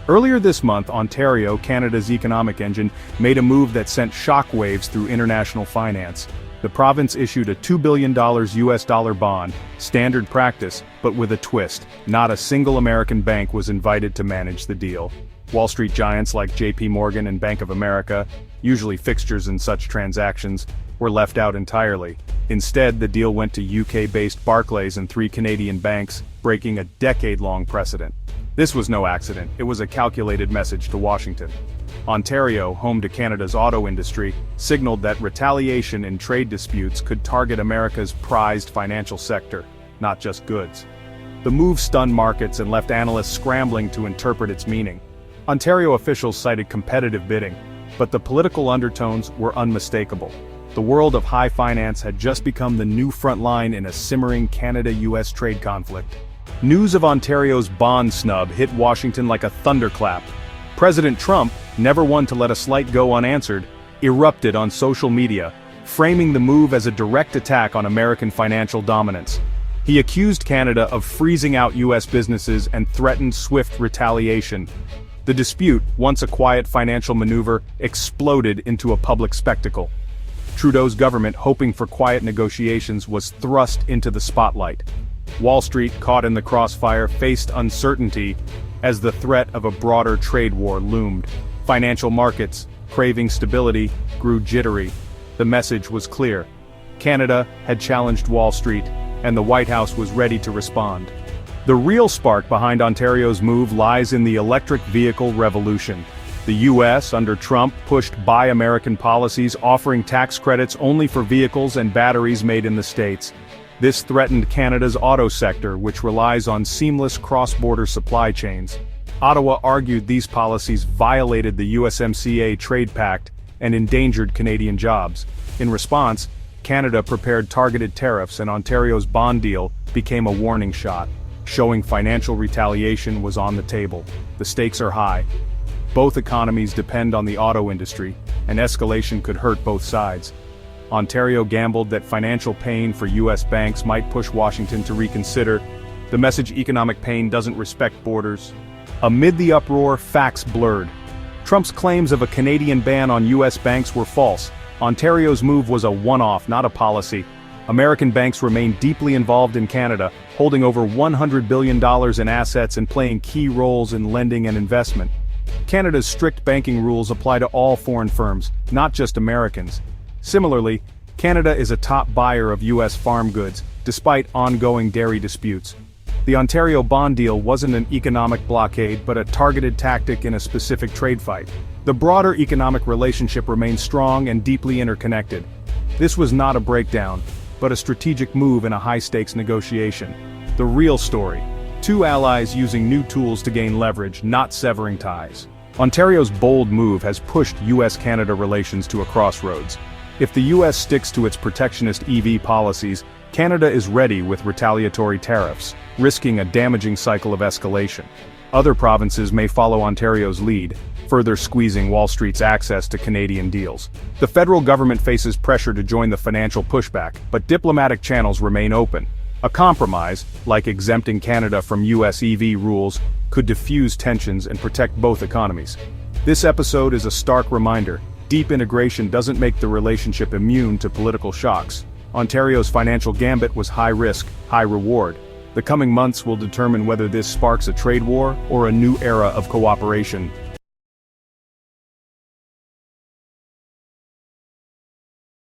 Earlier this month, Ontario, Canada's economic engine, made a move that sent shockwaves through international finance. The province issued a $2 billion US dollar bond, standard practice, but with a twist. Not a single American bank was invited to manage the deal. Wall Street giants like JP Morgan and Bank of America, usually fixtures in such transactions, were left out entirely. Instead, the deal went to UK-based Barclays and 3 Canadian banks, breaking a decade-long precedent. This was no accident, it was a calculated message to Washington. Ontario, home to Canada's auto industry, signaled that retaliation in trade disputes could target America's prized financial sector, not just goods. The move stunned markets and left analysts scrambling to interpret its meaning. Ontario officials cited competitive bidding, but the political undertones were unmistakable. The world of high finance had just become the new front line in a simmering Canada-US trade conflict. News of Ontario's bond snub hit Washington like a thunderclap. President Trump, never one to let a slight go unanswered, erupted on social media, framing the move as a direct attack on American financial dominance. He accused Canada of freezing out US businesses and threatened swift retaliation. The dispute, once a quiet financial maneuver, exploded into a public spectacle. Trudeau's government, hoping for quiet negotiations, was thrust into the spotlight. Wall Street, caught in the crossfire, faced uncertainty as the threat of a broader trade war loomed. Financial markets, craving stability, grew jittery. The message was clear. Canada had challenged Wall Street, and the White House was ready to respond. The real spark behind Ontario's move lies in the electric vehicle revolution. The US, under Trump, pushed Buy American policies, offering tax credits only for vehicles and batteries made in the States. This threatened Canada's auto sector, which relies on seamless cross-border supply chains. Ottawa argued these policies violated the USMCA trade pact and endangered Canadian jobs. In response, Canada prepared targeted tariffs, and Ontario's bond deal became a warning shot, showing financial retaliation was on the table. The stakes are high. Both economies depend on the auto industry, and escalation could hurt both sides. Ontario gambled that financial pain for US banks might push Washington to reconsider. The message: economic pain doesn't respect borders. Amid the uproar, facts blurred. Trump's claims of a Canadian ban on US banks were false. Ontario's move was a one-off, not a policy. American banks remain deeply involved in Canada, holding over $100 billion in assets and playing key roles in lending and investment. Canada's strict banking rules apply to all foreign firms, not just Americans. Similarly, Canada is a top buyer of US farm goods, despite ongoing dairy disputes. The Ontario bond deal wasn't an economic blockade, but a targeted tactic in a specific trade fight. The broader economic relationship remains strong and deeply interconnected. This was not a breakdown, but a strategic move in a high-stakes negotiation. The real story: two allies using new tools to gain leverage, not severing ties. Ontario's bold move has pushed US-Canada relations to a crossroads. If the US sticks to its protectionist EV policies, Canada is ready with retaliatory tariffs, risking a damaging cycle of escalation. Other provinces may follow Ontario's lead, further squeezing Wall Street's access to Canadian deals. The federal government faces pressure to join the financial pushback, but diplomatic channels remain open. A compromise, like exempting Canada from US EV rules, could diffuse tensions and protect both economies. This episode is a stark reminder: deep integration doesn't make the relationship immune to political shocks. Ontario's financial gambit was high risk, high reward. The coming months will determine whether this sparks a trade war or a new era of cooperation.